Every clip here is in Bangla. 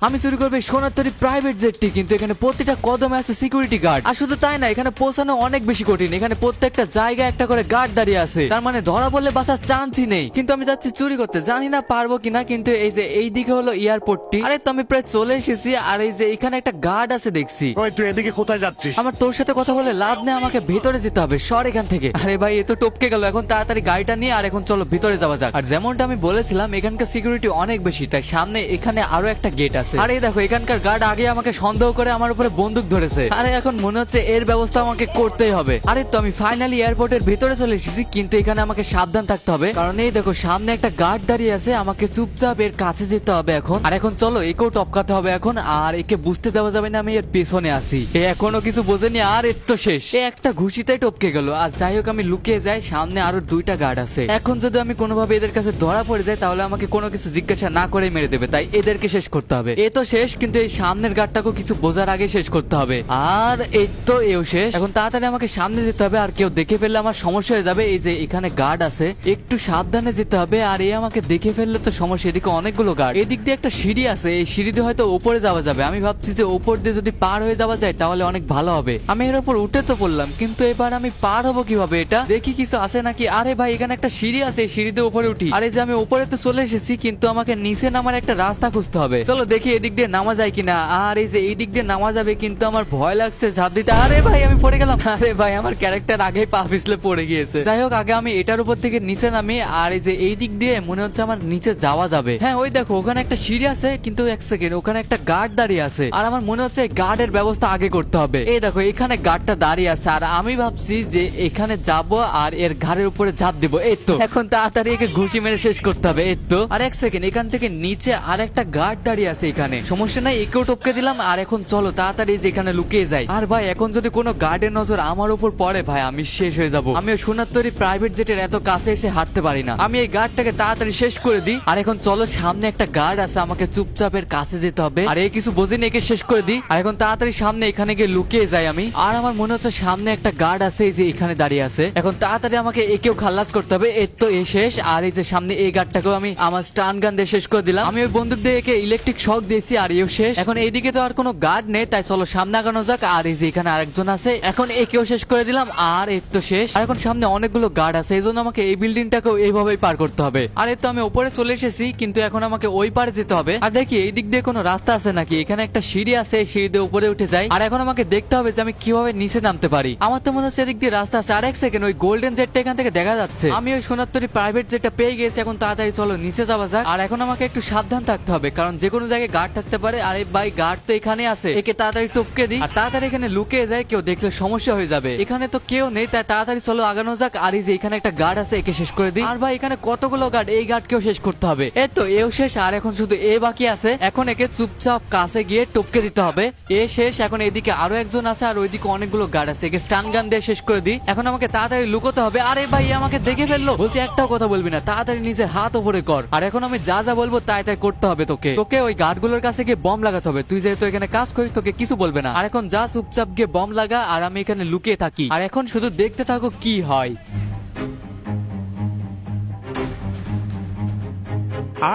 আমি চুরি করবে সোনার তৈরি প্রাইভেট জেটটি, কিন্তু এখানে প্রতিটা কদমে আছে সিকিউরিটি গার্ড। আর শুধু তাই না, এখানে পৌঁছানো অনেক বেশি কঠিন। এখানে প্রত্যেকটা জায়গায় একটা করে গার্ড দাঁড়িয়ে আছে, তার মানে ধরা পড়লে বাঁচার চান্সই নেই। কিন্তু আমি যাচ্ছি চুরি করতে, জানি না পারবো কিনা। কিন্তু এই যে এই দিকে হলো এয়ারপোর্টটি, আরে তো আমি প্রায় চলে এসেছি। আর এই যে এখানে একটা গার্ড আছে দেখছি। ওই তুই এদিকে কোথায় যাচ্ছিস? আমার তোর সাথে কথা বলে লাভ নেই, আমাকে ভেতরে যেতে হবে। সর এখান থেকে। আরে ভাই, এ তো টপকে গেল। এখন তাড়াতাড়ি গাড়িটা নিয়ে আর এখন চলো ভিতরে যাওয়া যাক। আর যেমনটা আমি বলেছিলাম, এখানকার সিকিউরিটি অনেক বেশি, তাই সামনে এখানে আরো একটা গেট আছে। আর এই দেখো, এখানকার গার্ড আগে আমাকে সন্দেহ করে আমার উপরে বন্দুক ধরেছে। আরে এখন মনে হচ্ছে এর ব্যবস্থা আমাকে করতেই হবে। আরে তো আমি ফাইনালি এয়ারপোর্টের ভিতরে চলে এসেছি, কিন্তু এখানে আমাকে সাবধান থাকতে হবে, কারণ এই দেখো সামনে একটা গার্ড দাঁড়িয়ে আছে। আমাকে চুপচাপ এর কাছে যেতে হবে এখন। আর এখন চলো একেও টপকাতে হবে এখন। আর একে বুঝতে দেওয়া যাবে না আমি এর পেছনে আছি। এ এখনো কিছু বোঝেনি, আর এর তো শেষ। এ একটা ঘুষিতে টপকে গেল। আর যাই হোক, আমি লুকিয়ে যাই। সামনে আরো দুইটা গার্ড আছে। এখন যদি আমি কোনোভাবে এদের কাছে ধরা পড়ে যাই, তাহলে আমাকে কোনো কিছু জিজ্ঞাসা না করে মেরে দেবে, তাই এদেরকে শেষ করতে হবে। এ তো শেষ, কিন্তু এই সামনের গার্ডটাকেও কিছু বোঝার আগে শেষ করতে হবে। আর এই তো এও শেষ। এখন তাড়াতাড়ি আমাকে সামনে যেতে হবে, আর কেউ দেখে ফেললে আমার সমস্যা হয়ে যাবে। এই যে এখানে গার্ড আছে, একটু সাবধানে যেতে হবে। আর এ আমাকে দেখে ফেললে তো সমস্যা। এদিকে অনেকগুলো গার্ড, এদিক দিয়ে একটা সিঁড়ি আছে। এই সিঁড়ি দিয়ে হয়তো উপরে যাওয়া যাবে। আমি ভাবছি যে উপর দিয়ে যদি পার হয়ে যাওয়া যায় তাহলে অনেক ভালো হবে। আমি এর উপর উঠে তো পড়লাম, কিন্তু এবার আমি পার হবো কিভাবে? এটা দেখি কিছু আছে নাকি। আরে ভাই, এখানে একটা সিঁড়ি আছে, এই সিঁড়ি দিয়ে উপরে উঠি। আরে যে আমি উপরে তো চলে এসেছি, কিন্তু আমাকে নিচে নামার একটা রাস্তা খুঁজতে হবে। চলো দেখি এদিক দিয়ে নামা যায় কিনা। আর এই যে এই দিক দিয়ে নামা যাবে, কিন্তু আমার ভয় লাগছে ঝাঁপ দিতে। আরে ভাই, আমি পড়ে গেলাম। আরে ভাই, আমার ক্যারেক্টার আগেই পা পিছলে পড়ে গিয়েছে। যাই হোক, আগে আমি এটার উপর থেকে নিচে নামি। আর এই যে এই দিক দিয়ে মনে হচ্ছে আমার নিচে যাওয়া যাবে। হ্যাঁ, ওই দেখো ওখানে একটা সিঁড়ি আছে, কিন্তু এক সেকেন্ড, ওখানে একটা গার্ড দাঁড়িয়ে আছে। আর আমার মনে হচ্ছে গার্ডের ব্যবস্থা আগে করতে হবে। এই দেখো এখানে গার্ডটা দাঁড়িয়ে আছে, আর আমি ভাবছি যে এখানে যাব আর এর ঘাড়ের উপরে ঝাঁপ দিব। এই তো এখন তাড়াতাড়ি একে ঘুষি মেরে শেষ করতে হবে। এই তো, আর এক সেকেন্ড, এখান থেকে নিচে আর একটা গার্ড দাঁড়িয়ে আছে। এখানে সমস্যা নাই, একেও টপকে দিলাম। আর এখন চলো তাড়াতাড়ি যে এখানে লুকিয়ে যাই। আর ভাই, এখন যদি কোনো গার্ডের নজর আমার উপর পড়ে, ভাই আমি শেষ হয়ে যাব। আমি ওই সোনার তৈরি প্রাইভেট জেটের এত কাছে এসে হাঁটতে পারি না। আমি এই গার্ডটাকে তাড়াতাড়ি শেষ করে দিই। আর এখন চলো, সামনে একটা গার্ড আছে, আমাকে চুপচাপের কাছে যেতে হবে। আর এই কিছু বোঝেনি, একে শেষ করে দিই। আর এখন তাড়াতাড়ি সামনে এখানে গিয়ে লুকিয়ে যাই আমি। আর আমার মনে হচ্ছে সামনে একটা গার্ড আছে, এই যে এখানে দাঁড়িয়ে আছে। এখন তাড়াতাড়ি আমাকে একেও খালাস করতে হবে। এর তো এ শেষ। আর এই যে সামনে এই গার্ডটাকেও আমি আমার স্টান গান দিয়ে শেষ করে দিলাম। আমি ওই বন্দুক দিয়ে একে ইলেকট্রিক শক দিয়েছি, আর এও শেষ। এখন এইদিকে তো আর কোনো গার্ড নেই, তাই চলো সামনে আগানো যাক। আর এই যে এখানে আরেকজন আছে, এখন একেও শেষ করে দিলাম। আর এর তো শেষ। আর এখন সামনে অনেকগুলো গার্ড আছে, এই জন্য আমাকে এই বিল্ডিংটাকেও এইভাবেই পার করতে হবে। আর এই তো আমি উপরে চলে এসেছি, কিন্তু এখন আমাকে ওই পারে যেতে হবে। আর দেখি এই দিক দিয়ে কোনো রাস্তা আছে নাকি। এখানে একটা সিঁড়ি আছে, সিঁড়ি দিয়ে উপরে উঠে যাই। আর এখন আমাকে দেখতে হবে যে আমি কিভাবে নিচে নামতে পারি। আমার তো মনে হচ্ছে এদিক দিয়ে রাস্তা আছে। আর এক সেকেন্ড, ওই গোল্ডেন জেটটা এখান থেকে দেখা যাচ্ছে। আমি ওই সোনার তৈরি প্রাইভেট জেটটা পেয়ে গেছি। এখন তাড়াতাড়ি চলো নিচে যাওয়া যাক। আর এখন আমাকে একটু সাবধান থাকতে হবে, কারণ যে কোনো জায়গায় গার্ড থাকতে পারে। আরে ভাই, গার্ড তো এখানে আছে, একে তাড়াতাড়ি টপকে দিই। আর তাড়াতাড়ি এখানে লুকিয়ে যায়, কেউ দেখলে সমস্যা হয়ে যাবে। এখানে তো কেউ নেই, তাই তাড়াতাড়ি চলো আগানো যাক। আর এই যে এখানে একটা গার্ড আছে, একে শেষ করে দিই। আর ভাই, এখানে কতগুলো গার্ড, এই গার্ডকেও শেষ করতে হবে। এই তো এও শেষ। আর এখন শুধু এ বাকি আছে। এখন একে চুপচাপ কাছে গিয়ে টপকে দিতে হবে। এ শেষ। এখন এদিকে আরো একজন আছে, আর ওইদিকে অনেকগুলো গার্ড আছে। একে স্টান গান দিয়ে শেষ করে দিই। এখন আমাকে তাড়াতাড়ি লুকোতে হবে। আরে ভাই, আমাকে দেখে ফেললো। বলছি একটাও কথা বলবি না, তাড়াতাড়ি নিজের হাত উপরে কর। আর এখন আমি যা যা বলবো তাই তাই করতে হবে তোকে। তোকে ওই গার্ডগুলোর কাছে গিয়ে বম লাগাতে হবে। তুই যেহেতু এখানে কাজ করিস, তোকে কিছু বলবে না। আর এখন যা চুপচাপ গিয়ে বম লাগা, আর আমি এখানে লুকিয়ে থাকি। আর এখন শুধু দেখতে থাকো কি হয়।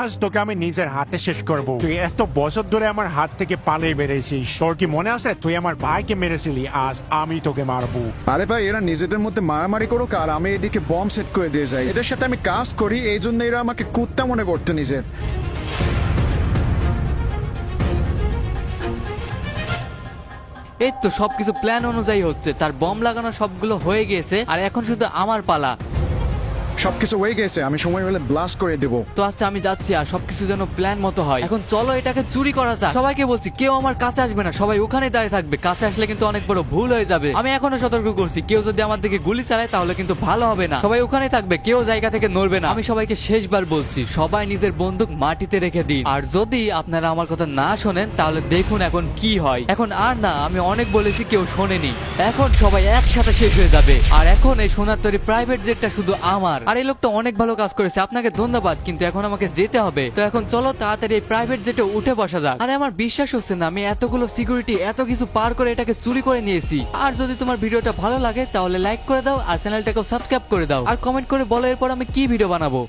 আজ তোকে আমি নিজের হাতে শেষ করব। তুই এত বছর ধরে আমার হাত থেকে পালিয়ে বেড়েছিস। তোর কি মনে আছে তুই আমার ভাইকে মেরেছিলি? আজ আমি তোকে মারবো। আরে ভাই, এরা নিজেদের মধ্যে মারামারি করুক, আর আমি এদিকে বম সেট করে দিয়ে যাই। এদের সাথে আমি কাজ করি, এই জন্য এরা আমাকে কুত্তা মনে করতো নিজের। এই তো সবকিছু প্ল্যান অনুযায়ী হচ্ছে। তার বম লাগানো সবগুলো হয়ে গিয়েছে, আর এখন শুধু আমার পালা। সবকিছু হয়ে গেছে, আমি সময় হলে ব্লাস্ট করে দেবো। তো আচ্ছা, আমি যাচ্ছি। আর সবকিছু যেন প্ল্যান মতো হয়। এখন চলো এটাকে চুরি করা যাক। সবাইকে বলছি কেউ আমার কাছে আসবে না, সবাই ওখানে দাঁড়িয়ে থাকবে। কাছে আসলে কিন্তু অনেক বড় ভুল হয়ে যাবে। আমি এখনো সতর্ক করছি, কেউ যদি আমার দিকে গুলি চালায় তাহলে কিন্তু ভালো হবে না। সবাই ওখানে থাকবে, কেউ জায়গা থেকে নড়বে না। আমি সবাইকে শেষবার বলছি, সবাই নিজের বন্দুক মাটিতে রেখে দিন। আর যদি আপনারা আমার কথা না শোনেন, তাহলে দেখুন এখন কি হয়। এখন আর না, আমি অনেক বলেছি, কেউ শোনেনি। এখন সবাই একসাথে শেষ হয়ে যাবে। আর এখন এই সোনার তৈরি প্রাইভেট জেটটা শুধু আমার। আর এই লোকটা অনেক ভালো কাজ করেছে, আপনাকে ধন্যবাদ। কিন্তু এখন আমাকে যেতে হবে। তো এখন চলো তাড়াতাড়ি এই প্রাইভেট জেটে উঠে বসা যাক। আরে আমার বিশ্বাস হচ্ছে না, আমি এতগুলো সিকিউরিটি এত কিছু পার করে এটাকে চুরি করে নিয়েছি। আর যদি তোমার ভিডিওটা ভালো লাগে তাহলে লাইক করে দাও, আর চ্যানেলটাকেও সাবস্ক্রাইব করে দাও, আর কমেন্ট করে বলো এরপর আমি কি ভিডিও বানাবো।